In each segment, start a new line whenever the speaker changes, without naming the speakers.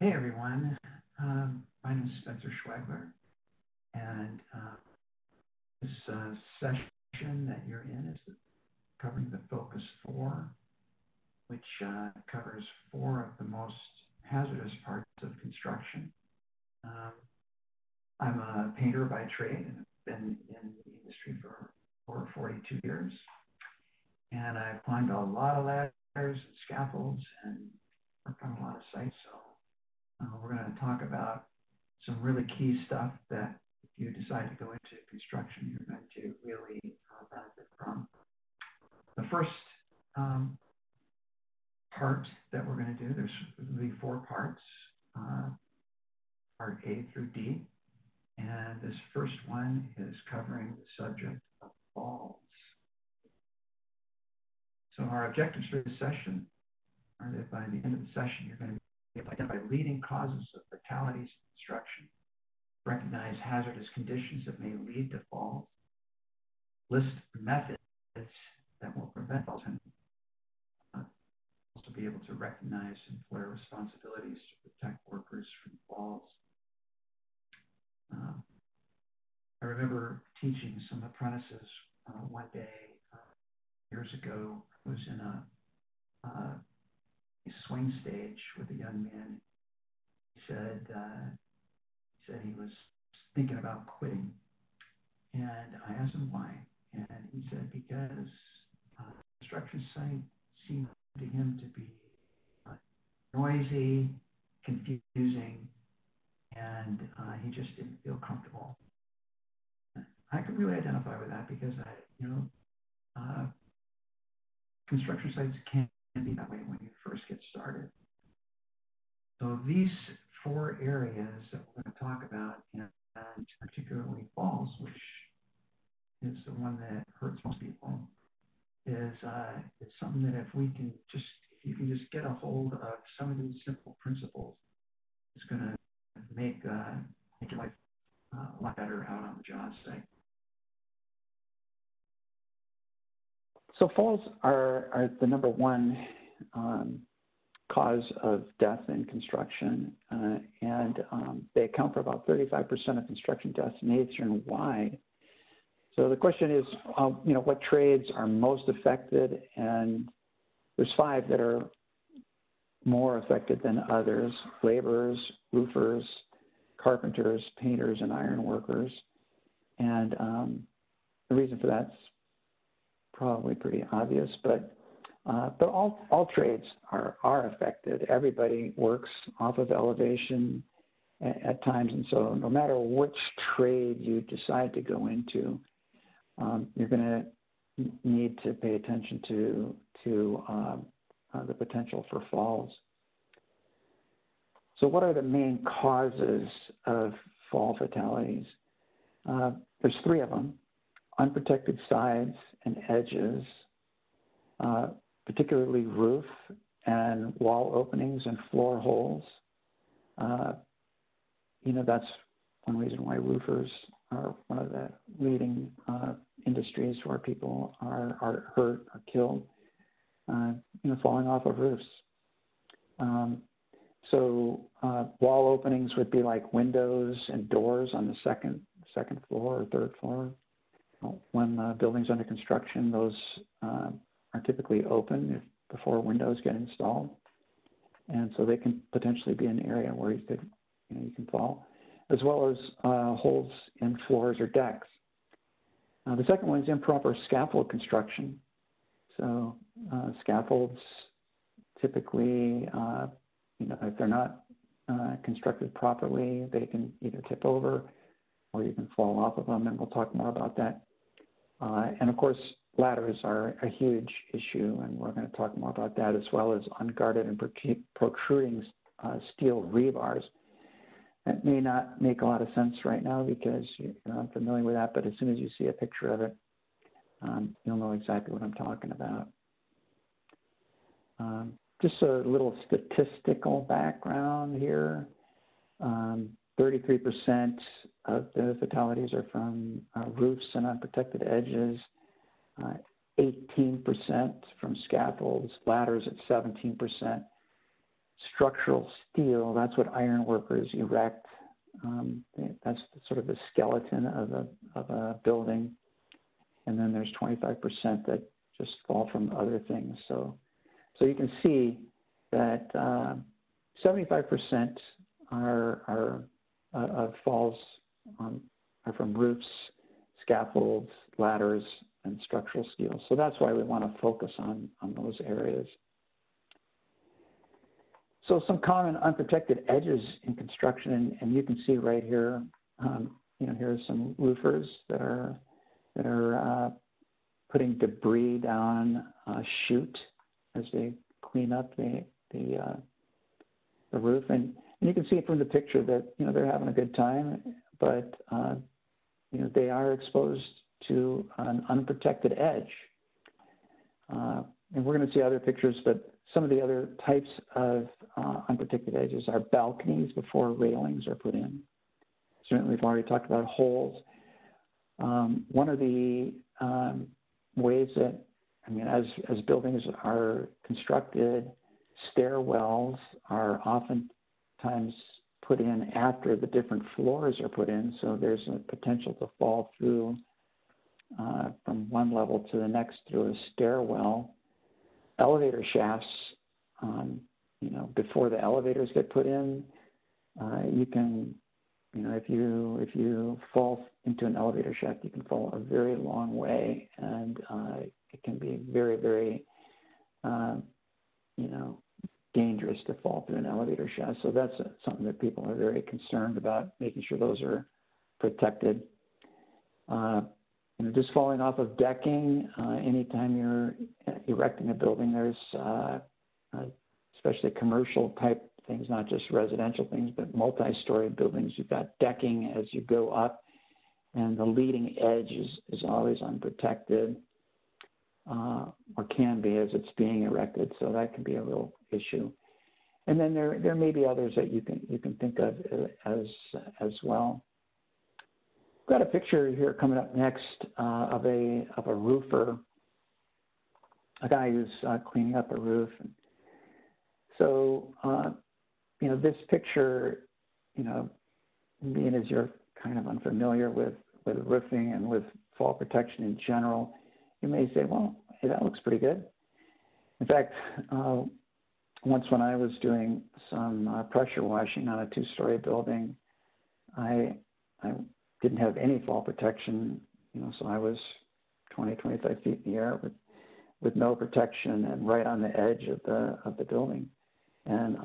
Hey everyone, my name is Spencer Schwegler, and this session that you're in is covering the Focus 4, which covers four of the most hazardous parts of construction. Um, I'm a painter by trade and have been in the industry for over 42 years, and I've climbed a lot of ladders and scaffolds and worked on a lot of sites. So we're going to talk about some really key stuff that if you decide to go into construction, you're going to really benefit from. The first um, part that we're going to do, there's really four parts, uh, part A through D. And this first one is covering the subject of falls. So our objectives for this session are that by the end of the session, you're going to be able to identify leading causes of fatalities in construction, recognize hazardous conditions that may lead to falls, list methods that will prevent falls, and also be able to recognize employer responsibilities to protect workers from falls. Uh, I remember teaching some apprentices one day years ago. I was in a swing stage with a young man. He said he was thinking about quitting, and I asked him why, and he said because construction site seemed to him to be noisy, confusing, and he just didn't feel comfortable. I could really identify with that because uh, construction sites can be that way when you first get started. So these four areas that we're going to talk about, and particularly falls, which is the one that hurts most people, is something that if you can just get a hold of some of these simple principles, it's going to make your life a lot better out on the job site.
So falls are the number one cause of death in construction, and they account for about 35% of construction deaths nationwide. So the question is, what trades are most affected? And there's five that are more affected than others: laborers, roofers, carpenters, painters, and iron workers. And the reason for that's probably pretty obvious, but all trades are affected. Everybody works off of elevation at times, and so no matter which trade you decide to go into, you're going to need to pay attention to the potential for falls. So what are the main causes of fall fatalities? There's three of them: unprotected sides and edges, particularly roof and wall openings and floor holes. That's one reason why roofers are one of the leading industries where people are hurt or killed, falling off of roofs. So wall openings would be like windows and doors on the second floor or third floor. When the building's under construction, those are typically open before windows get installed, and so they can potentially be an area where you can fall, as well as holes in floors or decks. The second one is improper scaffold construction. So scaffolds typically, if they're not constructed properly, they can either tip over or you can fall off of them, and we'll talk more about that. And of course, ladders are a huge issue, and we're going to talk more about that, as well as unguarded and protruding steel rebars. That may not make a lot of sense right now because you're not familiar with that, but as soon as you see a picture of it, you'll know exactly what I'm talking about. Just a little statistical background here. 33% of the fatalities are from roofs and unprotected edges, 18% from scaffolds, ladders at 17%, structural steel, that's what iron workers erect. That's sort of the skeleton of a building. And then there's 25% that just fall from other things. So you can see that 75% of falls are from roofs, scaffolds, ladders, and structural steel. So that's why we want to focus on those areas. So some common unprotected edges in construction, and you can see right here, here's some roofers that are putting debris down a chute as they clean up the roof, and you can see from the picture that they're having a good time, but they are exposed to an unprotected edge, and we're going to see other pictures, but some of the other types of unprotected edges are balconies before railings are put in. Certainly, we've already talked about holes. One of the ways that, as buildings are constructed, stairwells are oftentimes put in after the different floors are put in, so there's a potential to fall through from one level to the next through a stairwell. Elevator shafts, before the elevators get put in, you can, if you fall into an elevator shaft, you can fall a very long way, and it can be very, very, dangerous to fall through an elevator shaft. So that's something that people are very concerned about, making sure those are protected. Just falling off of decking, anytime you're erecting a building, there's especially commercial type things, not just residential things, but multi-story buildings. You've got decking as you go up, and the leading edge is always unprotected, or can be as it's being erected. So that can be a real issue. And then there may be others that you can think of as well. Got a picture here coming up next of a roofer, a guy who's cleaning up a roof. So, this picture, being as you're kind of unfamiliar with roofing and with fall protection in general, you may say, well, hey, that looks pretty good. In fact, once when I was doing some pressure washing on a 2-story building, I didn't have any fall protection, so I was 20, 25 feet in the air with no protection and right on the edge of the building. And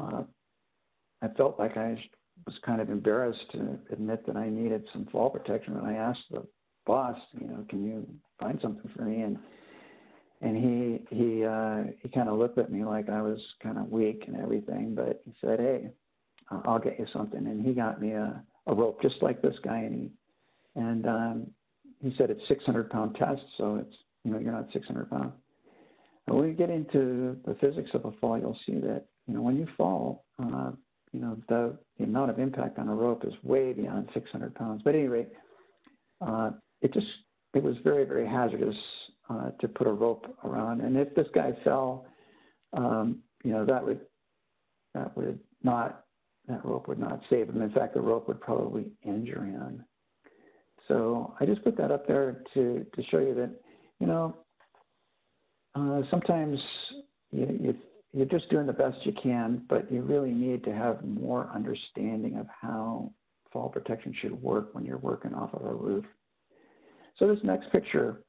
I felt like I was kind of embarrassed to admit that I needed some fall protection. And I asked the boss, can you find something for me? And he kind of looked at me like I was kind of weak and everything, but he said, hey, I'll get you something. And he got me a rope just like this guy, and he said it's 600-pound test, so it's you're not 600 pounds. And when you get into the physics of a fall, you'll see that when you fall, the amount of impact on a rope is way beyond 600 pounds. But at any rate, it was very, very hazardous to put a rope around. And if this guy fell, that rope would not save him. In fact, the rope would probably injure him. So I just put that up there to show you that, sometimes you're just doing the best you can, but you really need to have more understanding of how fall protection should work when you're working off of a roof. So this next picture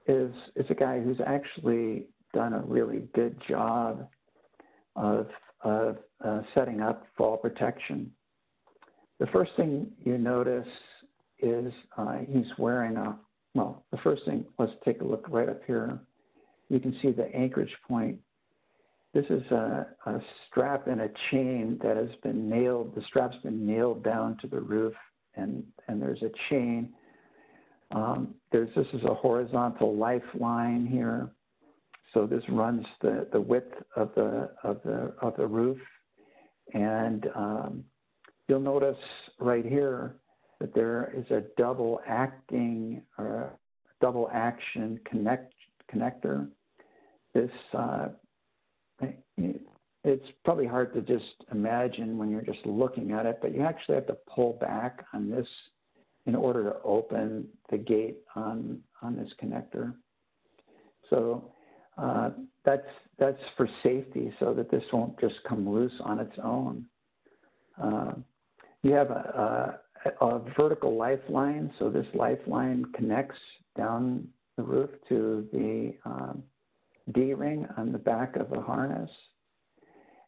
is a guy who's actually done a really good job of setting up fall protection. The first thing you notice is he's wearing the first thing, let's take a look right up here. You can see the anchorage point. This is a strap and a chain that has been nailed. The strap's been nailed down to the roof, and there's a chain. This is a horizontal lifeline here. So this runs the width of the roof, and you'll notice right here that there is a double action connector. This it's probably hard to just imagine when you're just looking at it, but you actually have to pull back on this in order to open the gate on this connector. So that's for safety, so that this won't just come loose on its own. You have a vertical lifeline, so this lifeline connects down the roof to the D-ring on the back of the harness,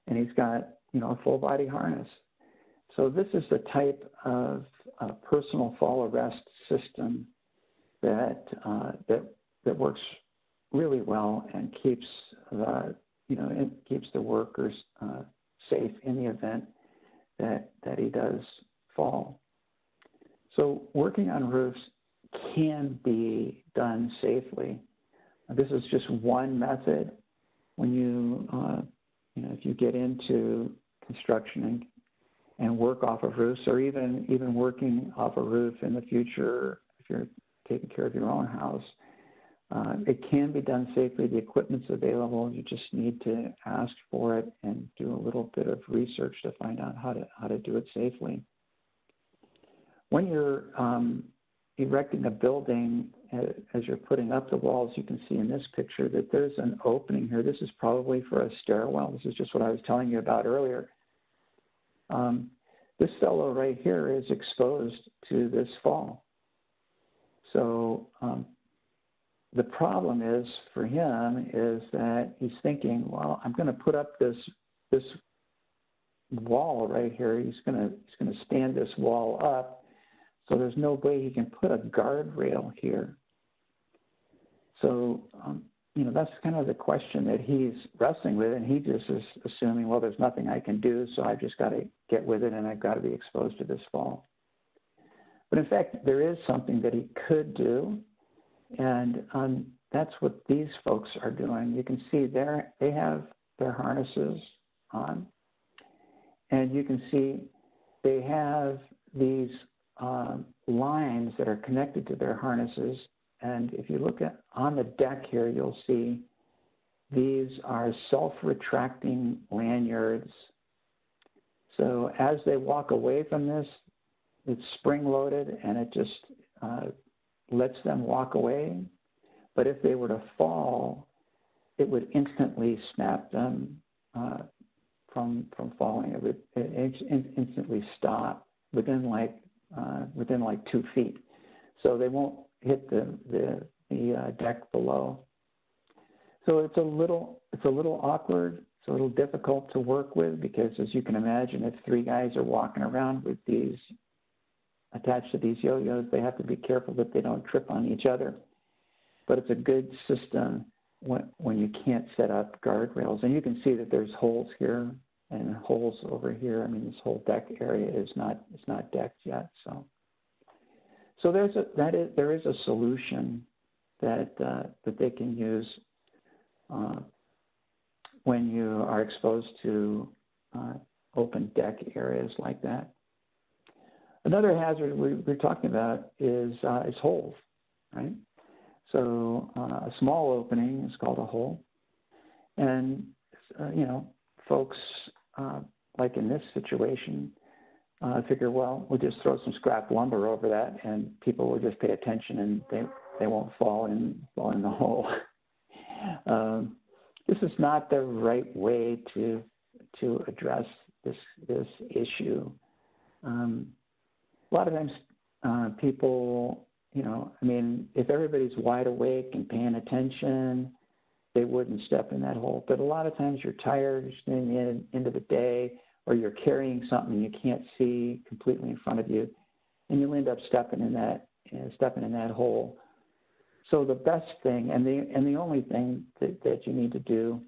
and he's got, you know, a full body harness. So this is the type of personal fall arrest system that works really well and keeps the, you know, it keeps the workers safe in the event that he does fall. So working on roofs can be done safely. This is just one method. When you, you know, if you get into construction and work off of roofs, or even working off a roof in the future, if you're taking care of your own house, it can be done safely. The equipment's available. You just need to ask for it and do a little bit of research to find out how to do it safely. When you're erecting a building, as you're putting up the walls, you can see in this picture that there's an opening here. This is probably for a stairwell. This is just what I was telling you about earlier. This fellow right here is exposed to this fall. So the problem is for him is that he's thinking, well, I'm going to put up this wall right here. He's going to stand this wall up. So there's no way he can put a guardrail here. So, you know, that's kind of the question that he's wrestling with, and he just is assuming, well, there's nothing I can do, so I've just got to get with it, and I've got to be exposed to this fall. But in fact, there is something that he could do, and that's what these folks are doing. You can see there they have their harnesses on, and you can see they have these lines that are connected to their harnesses. And if you look at on the deck here, you'll see these are self-retracting lanyards. So as they walk away from this, it's spring-loaded and it just lets them walk away. But if they were to fall, it would instantly snap them from falling. It would instantly stop within like 2 feet, so they won't hit the deck below. So it's a little awkward. It's a little difficult to work with because, as you can imagine, if 3 guys are walking around with these attached to these yo-yos, they have to be careful that they don't trip on each other. But it's a good system when you can't set up guardrails, and you can see that there's holes here and holes over here. I mean, this whole deck area is not decked yet. So there is a solution that they can use when you are exposed to open deck areas like that. Another hazard we're talking about is holes, right? So a small opening is called a hole, and you know, folks like in this situation figure, well, we'll just throw some scrap lumber over that, and people will just pay attention, and they won't fall in the hole. This is not the right way to address this issue. A lot of times, people, you know, I mean, if everybody's wide awake and paying attention, they wouldn't step in that hole. But a lot of times you're tired, you're standing in the end of the day, or you're carrying something you can't see completely in front of you, and you'll end up stepping in that hole. So the best thing, and the only thing that you need to do,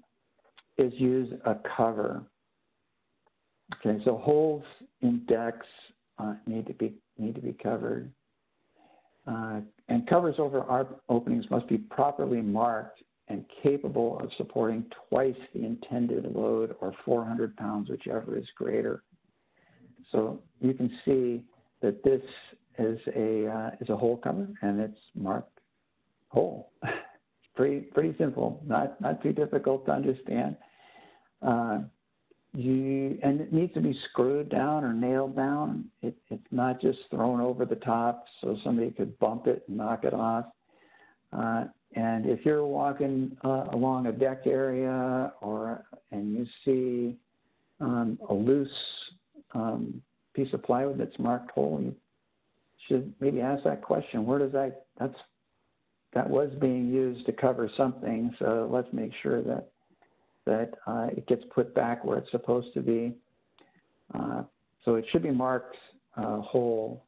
is use a cover. Okay, so holes in decks need to be covered, and covers over our openings must be properly marked and capable of supporting twice the intended load, or 400 pounds, whichever is greater. So you can see that this is a hole cover, and it's marked hole. It's pretty simple, not too difficult to understand. and it needs to be screwed down or nailed down. It's not just thrown over the top so somebody could bump it and knock it off. And if you're walking along a deck area and you see a loose piece of plywood that's marked hole, you should maybe ask that question: where does that was being used to cover something? So let's make sure that it gets put back where it's supposed to be. So it should be marked hole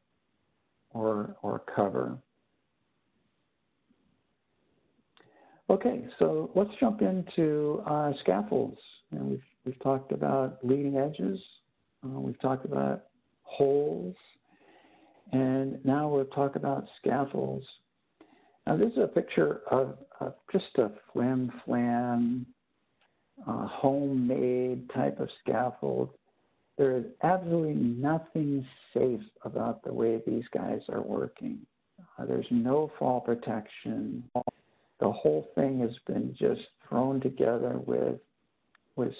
or cover. Okay, so let's jump into scaffolds. And we've talked about leading edges. We've talked about holes. And now we'll talk about scaffolds. Now this is a picture of just a flim-flam, homemade type of scaffold. There is absolutely nothing safe about the way these guys are working. There's no fall protection. The whole thing has been just thrown together with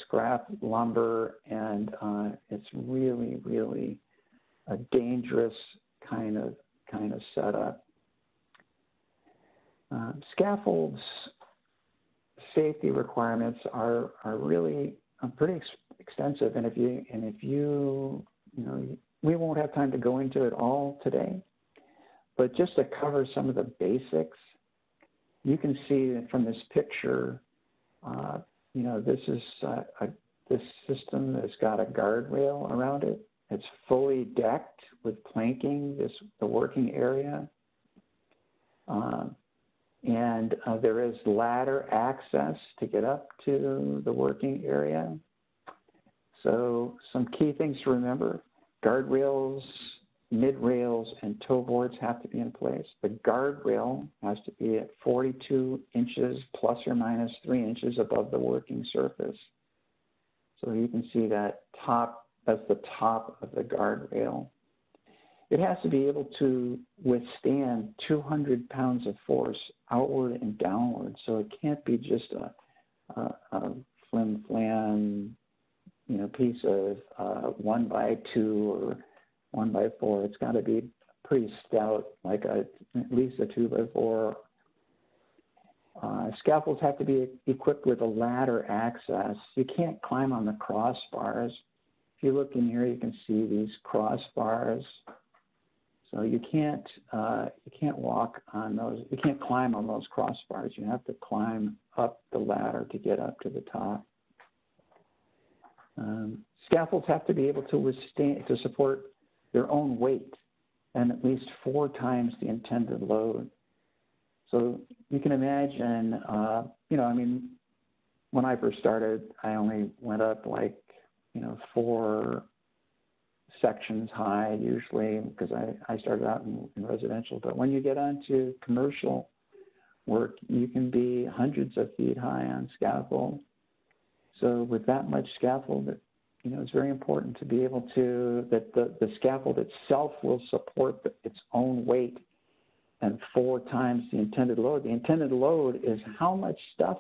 scrap lumber, and it's really, really a dangerous kind of setup. Scaffolds safety requirements are really pretty extensive, and if you we won't have time to go into it all today, but just to cover some of the basics, you can see from this picture, this is this system that's got a guardrail around it. It's fully decked with planking, the working area. And there is ladder access to get up to the working area. So some key things to remember: guardrails, mid-rails, and toe boards have to be in place. The guardrail has to be at 42 inches plus or minus 3 inches above the working surface. So you can see that's the top of the guardrail. It has to be able to withstand 200 pounds of force outward and downward. So it can't be just a flim-flam, piece of 1x2 or 1x4. It's got to be pretty stout, like at least a 2x4. Scaffolds have to be equipped with a ladder access. You can't climb on the crossbars. If you look in here, you can see these crossbars. So you can't walk on those. You can't climb on those crossbars. You have to climb up the ladder to get up to the top. Scaffolds have to be able to support their own weight and at least 4 times the intended load. So you can imagine, when I first started, I only went up 4 sections high usually, because I started out in residential. But when you get onto commercial work, you can be hundreds of feet high on scaffold. So with that much scaffold, it's very important to be able that the scaffold itself will support its own weight and 4 times the intended load. The intended load is how much stuff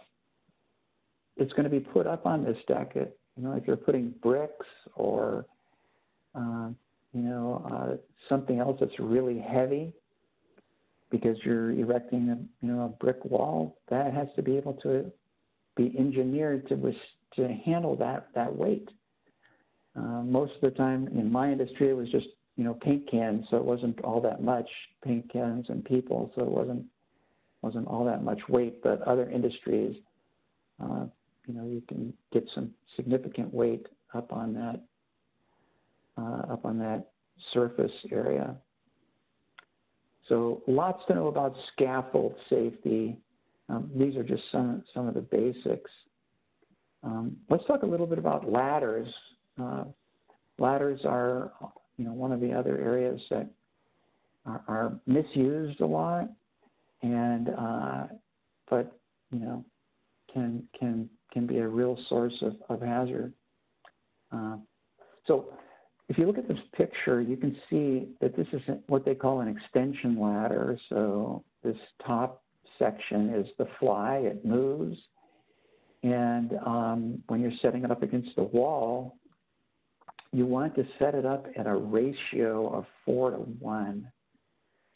is going to be put up on this deck. If you're putting bricks or something else that's really heavy, because you're erecting a brick wall, that has to be able to be engineered to handle that weight. Most of the time in my industry, it was just paint cans, so it wasn't all that much, paint cans and people, so it wasn't all that much weight. But other industries, you can get some significant weight up on that surface area. So lots to know about scaffold safety. These are just some of the basics. Let's talk a little bit about ladders. Ladders are, one of the other areas that are misused a lot, and but can be a real source of hazard. So if you look at this picture, you can see that this is what they call an extension ladder. So this top section is the fly; it moves. And when you're setting it up against the wall, you want to set it up at a ratio of 4 to 1.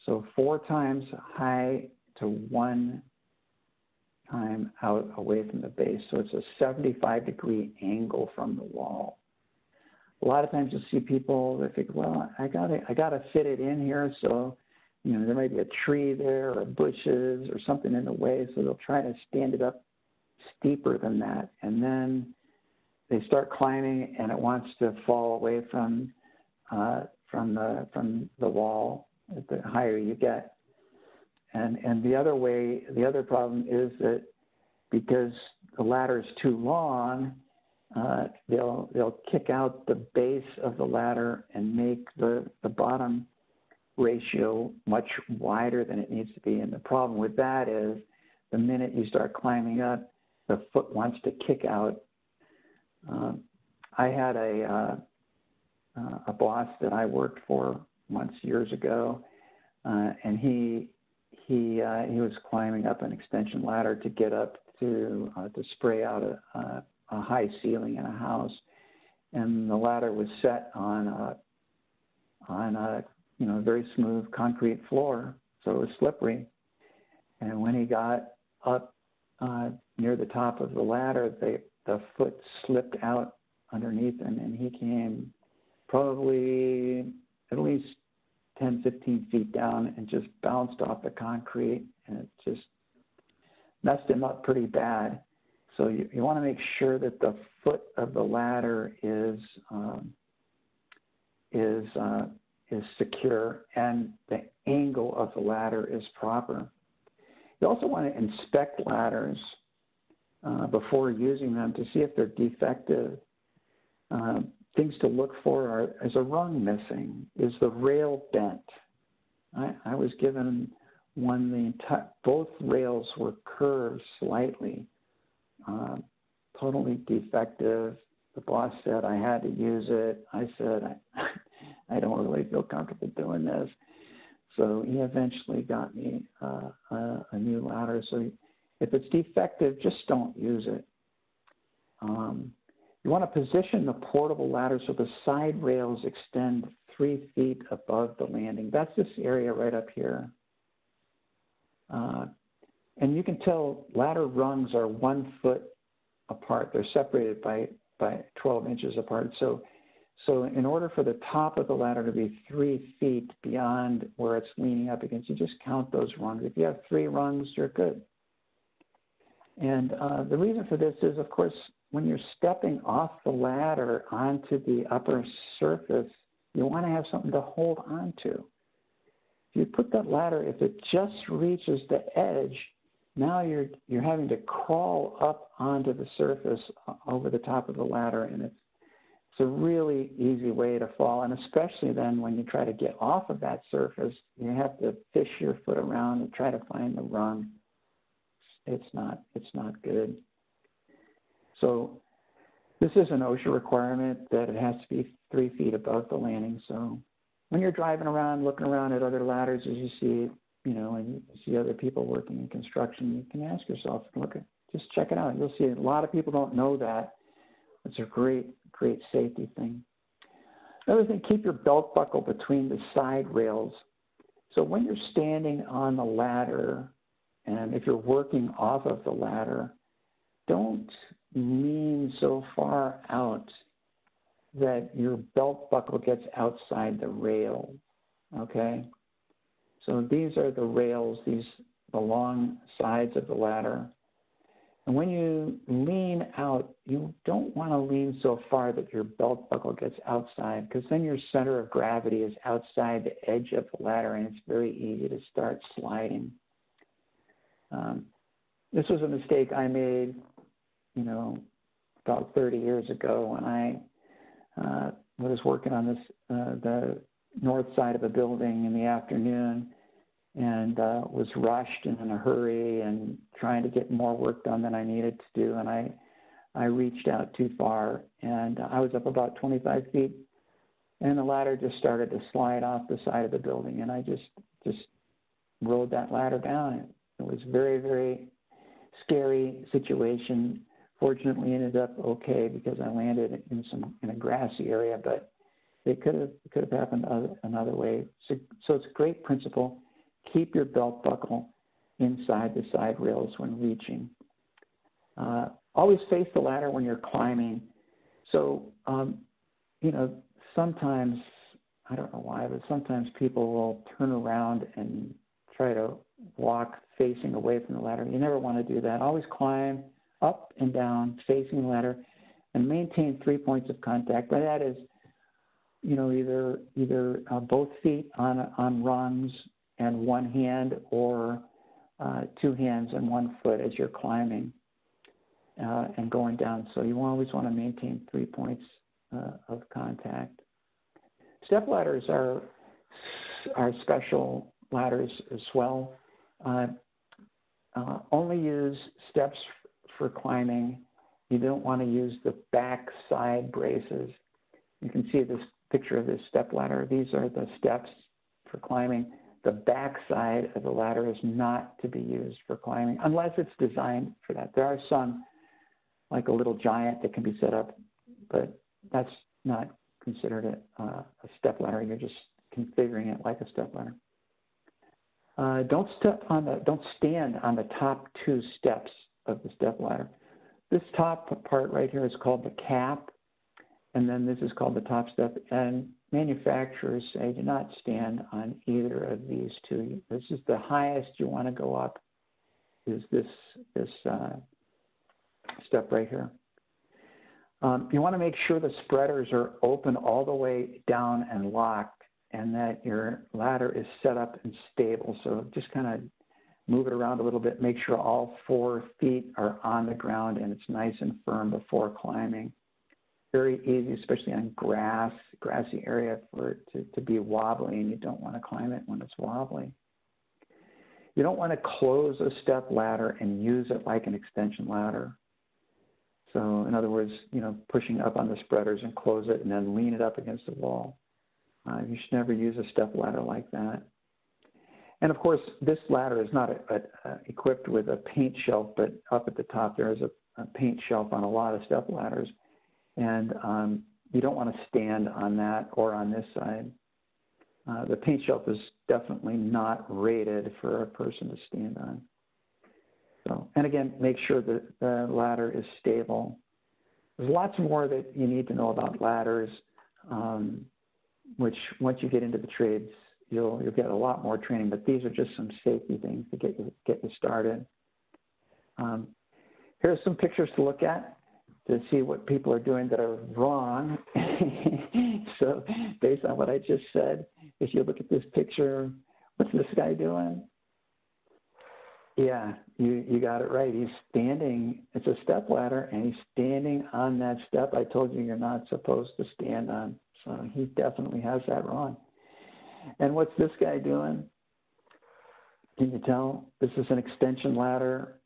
So 4 times high to 1 time out away from the base. So it's a 75-degree angle from the wall. A lot of times you'll see people that think, well, I gotta fit it in here, so there might be a tree there or bushes or something in the way, so they'll try to stand it up steeper than that, and then they start climbing, and it wants to fall away from the wall the higher you get. And the other problem is that because the ladder is too long, they'll kick out the base of the ladder and make the bottom ratio much wider than it needs to be. And the problem with that is the minute you start climbing up, the foot wants to kick out. I had a boss that I worked for once years ago, and he was climbing up an extension ladder to get up to spray out a high ceiling in a house, and the ladder was set on a very smooth concrete floor, so it was slippery. And when he got up near the top of the ladder, the foot slipped out underneath him, and he came probably at least 10, 15 feet down and just bounced off the concrete, and it just messed him up pretty bad. So you want to make sure that the foot of the ladder is secure and the angle of the ladder is proper. You also want to inspect ladders before using them to see if they're defective. Things to look for is a rung missing? Is the rail bent? I was given one, both rails were curved slightly, totally defective. The boss said I had to use it. I said, I don't really feel comfortable doing this. So he eventually got me a new ladder. So if it's defective, just don't use it. You want to position the portable ladder so the side rails extend 3 feet above the landing. That's this area right up here. And you can tell ladder rungs are 1 foot apart. They're separated by 12 inches apart. So in order for the top of the ladder to be 3 feet beyond where it's leaning up against, you just count those rungs. If you have 3 rungs, you're good. And the reason for this is, of course, when you're stepping off the ladder onto the upper surface, you want to have something to hold on to. If you put that ladder, if it just reaches the edge, now you're having to crawl up onto the surface over the top of the ladder, and it's a really easy way to fall. And especially then when you try to get off of that surface, you have to fish your foot around and try to find the rung. It's not good. So this is an OSHA requirement that it has to be 3 feet above the landing. So when you're driving around, looking around at other ladders, as you see, and you see other people working in construction, you can ask yourself, just check it out. You'll see a lot of people don't know that. It's a great safety thing. Another thing, keep your belt buckle between the side rails. So when you're standing on the ladder, and if you're working off of the ladder, don't lean so far out that your belt buckle gets outside the rail, okay? So these are the rails, the long sides of the ladder. And when you lean out, you don't want to lean so far that your belt buckle gets outside, because then your center of gravity is outside the edge of the ladder, and it's very easy to start sliding. This was a mistake I made, about 30 years ago when I was working on the north side of a building in the afternoon, and was rushed and in a hurry and trying to get more work done than I needed to do. And I reached out too far, and I was up about 25 feet, and the ladder just started to slide off the side of the building, and I just rode that ladder down. It was a very, very scary situation fortunately ended up okay because I landed in a grassy area, but it could have happened another way. So it's a great principle. Keep your belt buckle inside the side rails when reaching. Always face the ladder when you're climbing. So, sometimes, I don't know why, but sometimes people will turn around and try to walk facing away from the ladder. You never want to do that. Always climb up and down, facing the ladder, and maintain 3 points of contact. But that is, either both feet on rungs and one hand, or 2 hands and 1 foot as you're climbing and going down. So you always want to maintain 3 points of contact. Step ladders are special ladders as well. Only use steps for climbing. You don't want to use the back side braces. You can see this picture of this step ladder. These are the steps for climbing. The back side of the ladder is not to be used for climbing unless it's designed for that. There are some, like a little giant, that can be set up, but that's not considered a step ladder. You're just configuring it like a step ladder. Don't stand on the top 2 steps of the step ladder. This top part right here is called the cap, and then this is called the top step. And manufacturers say do not stand on either of these 2. This is the highest you want to go up, is this step right here. You want to make sure the spreaders are open all the way down and locked, and that your ladder is set up and stable. So just kind of move it around a little bit. Make sure all 4 feet are on the ground and it's nice and firm before climbing. Very easy, especially on grassy area, for it to be wobbly, and you don't want to climb it when it's wobbly. You don't want to close a step ladder and use it like an extension ladder. So in other words, pushing up on the spreaders and close it and then lean it up against the wall. You should never use a step ladder like that. And of course, this ladder is not equipped with a paint shelf, but up at the top there is a paint shelf on a lot of step ladders. And you don't want to stand on that or on this side. The paint shelf is definitely not rated for a person to stand on. So, and again, make sure that the ladder is stable. There's lots more that you need to know about ladders, which once you get into the trades, you'll get a lot more training. But these are just some safety things to get you started. Here's some pictures to look at to see what people are doing that are wrong. So based on what I just said, if you look at this picture, what's this guy doing? Yeah, you got it right. He's standing. It's a step ladder, and he's standing on that step I told you you're not supposed to stand on. So he definitely has that wrong. And what's this guy doing? Can you tell? This is an extension ladder.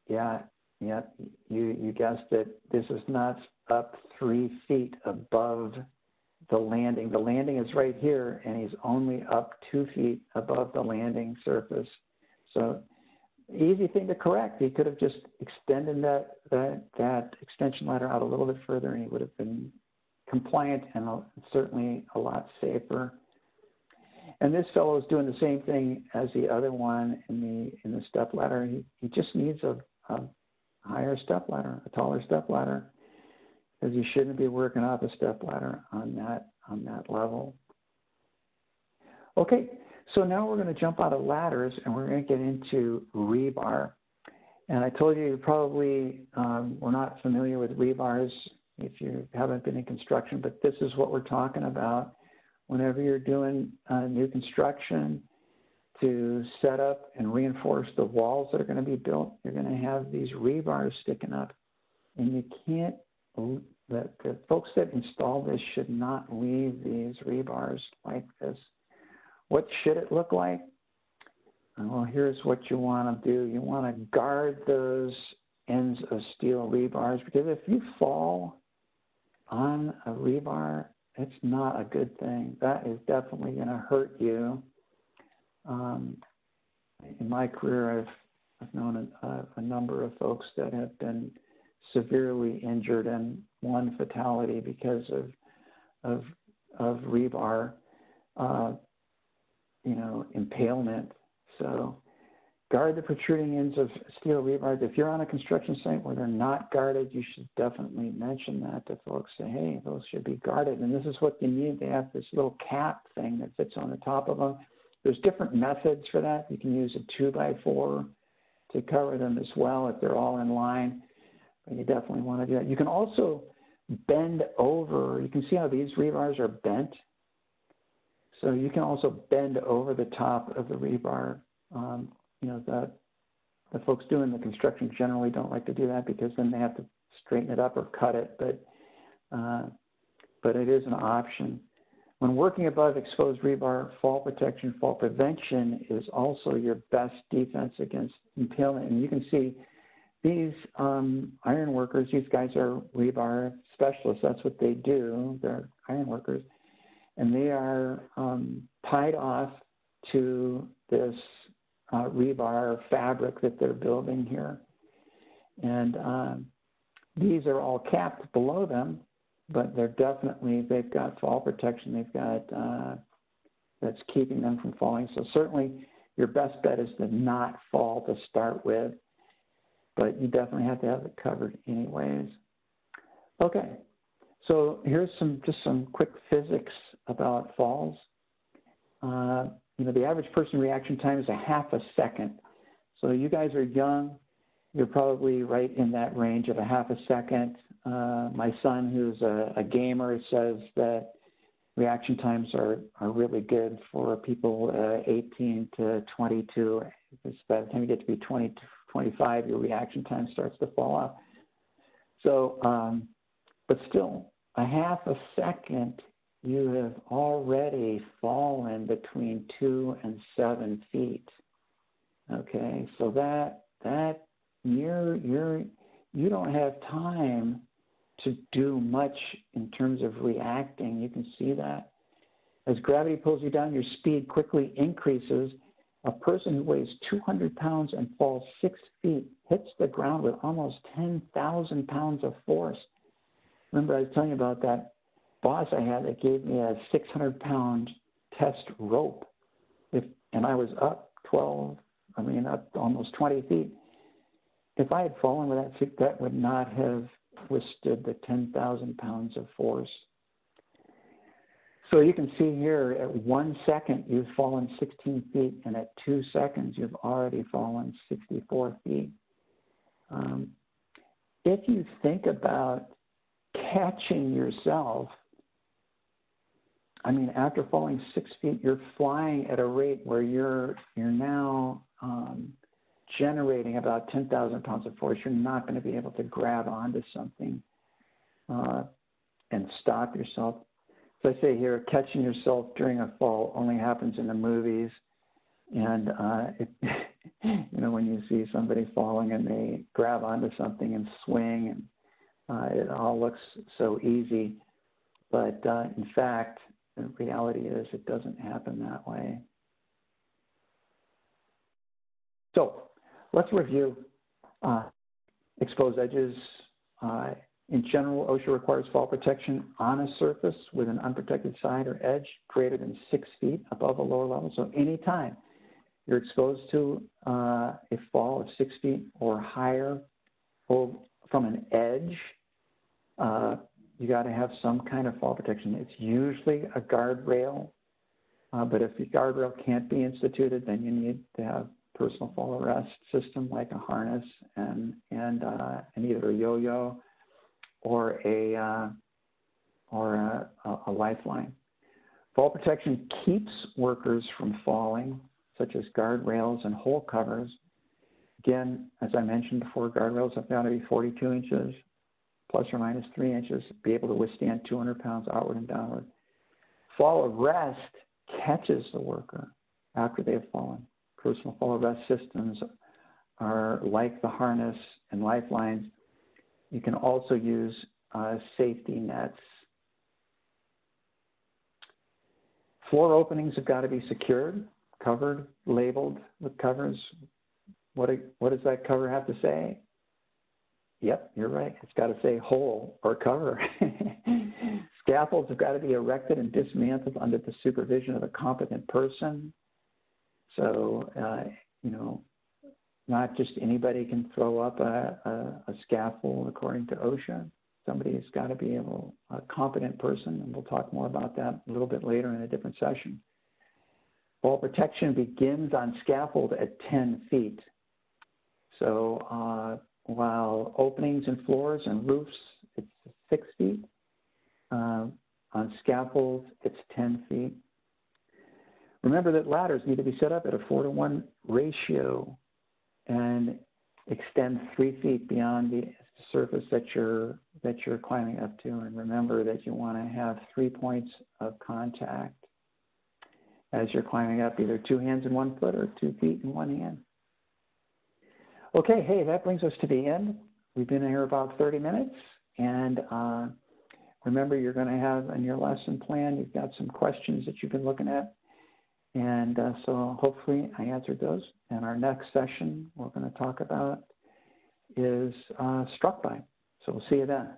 Yeah, you guessed it. This is not up 3 feet above the landing. The landing is right here, and he's only up 2 feet above the landing surface. So easy thing to correct. He could have just extended that extension ladder out a little bit further, and he would have been compliant and certainly a lot safer. And this fellow is doing the same thing as the other one in the step ladder. He just needs a higher step ladder, a taller step ladder, because you shouldn't be working off a step ladder on that level. Okay, so now we're going to jump out of ladders and we're going to get into rebar. And I told you probably were not familiar with rebars if you haven't been in construction, but this is what we're talking about. Whenever you're doing new construction, to set up and reinforce the walls that are going to be built, you're going to have these rebars sticking up. And you can't, the folks that install this should not leave these rebars like this. What should it look like? Well, here's what you want to do. You want to guard those ends of steel rebars, because if you fall on a rebar, it's not a good thing. That is definitely going to hurt you. In my career, I've known a number of folks that have been severely injured and one fatality because of rebar, impalement. So guard the protruding ends of steel rebars. If you're on a construction site where they're not guarded, you should definitely mention that to folks. Say, hey, those should be guarded. And this is what you need. They have this little cap thing that fits on the top of them. There's different methods for that. You can use a 2x4 to cover them as well if they're all in line. But you definitely want to do that. You can also bend over. You can see how these rebars are bent. So you can also bend over the top of the rebar. The folks doing the construction generally don't like to do that because then they have to straighten it up or cut it, but it is an option. When working above exposed rebar, fall protection, fall prevention is also your best defense against impalement. And you can see these iron workers, these guys are rebar specialists. That's what they do. They're iron workers. And they are tied off to this rebar fabric that they're building here. And these are all capped below them, but they've got fall protection. They've got, that's keeping them from falling. So certainly your best bet is to not fall to start with, but you definitely have to have it covered anyways. Okay, so here's just some quick physics about falls. The average person reaction time is a half a second. So you guys are young. You're probably right in that range of a half a second. My son, who's a gamer, says that reaction times are really good for people 18 to 22. Because by the time you get to be 20 to 25, your reaction time starts to fall off. So, but still, a half a second, you have already fallen between 2 and 7 feet. Okay, so that you don't have time to do much in terms of reacting. You can see that. As gravity pulls you down, your speed quickly increases. A person who weighs 200 pounds and falls 6 feet hits the ground with almost 10,000 pounds of force. Remember I was telling you about that boss I had that gave me a 600-pound test rope. And I was up almost 20 feet. If I had fallen with that would not have withstood the 10,000 pounds of force. So you can see here at 1 second, you've fallen 16 feet, and at 2 seconds, you've already fallen 64 feet. If you think about catching yourself, after falling 6 feet, you're flying at a rate where you're now generating about 10,000 pounds of force. You're not going to be able to grab onto something and stop yourself. So I say here, catching yourself during a fall only happens in the movies. And, when you see somebody falling and they grab onto something and swing, and it all looks so easy. But in fact, the reality is it doesn't happen that way. So let's review exposed edges. In general, OSHA requires fall protection on a surface with an unprotected side or edge greater than 6 feet above a lower level. So anytime you're exposed to a fall of 6 feet or higher from an edge, you got to have some kind of fall protection. It's usually a guardrail, but if the guardrail can't be instituted, then you need to have personal fall arrest system like a harness and either a yo-yo or a lifeline. Fall protection keeps workers from falling, such as guardrails and hole covers. Again, as I mentioned before, guardrails have got to be 42 inches, plus or minus 3 inches, be able to withstand 200 pounds outward and downward. Fall arrest catches the worker after they have fallen. Personal fall arrest systems are like the harness and lifelines. You can also use safety nets. Floor openings have got to be secured, covered, labeled with covers. What does that cover have to say? Yep, you're right. It's got to say hole or cover. Scaffolds have got to be erected and dismantled under the supervision of a competent person. So, you know, not just anybody can throw up a scaffold according to OSHA. Somebody's got to be a competent person, and we'll talk more about that a little bit later in a different session. Fall protection begins on scaffold at 10 feet. So while openings in floors and roofs, it's 6 feet. On scaffolds, it's 10 feet. Remember that ladders need to be set up at a 4-to-1 ratio and extend 3 feet beyond the surface that you're climbing up to. And remember that you want to have 3 points of contact as you're climbing up, either 2 hands in 1 foot or 2 feet in 1 hand. Okay, hey, that brings us to the end. We've been here about 30 minutes, and remember, you're going to have in your lesson plan, you've got some questions that you've been looking at, and so hopefully I answered those. And our next session we're going to talk about is struck by. So we'll see you then.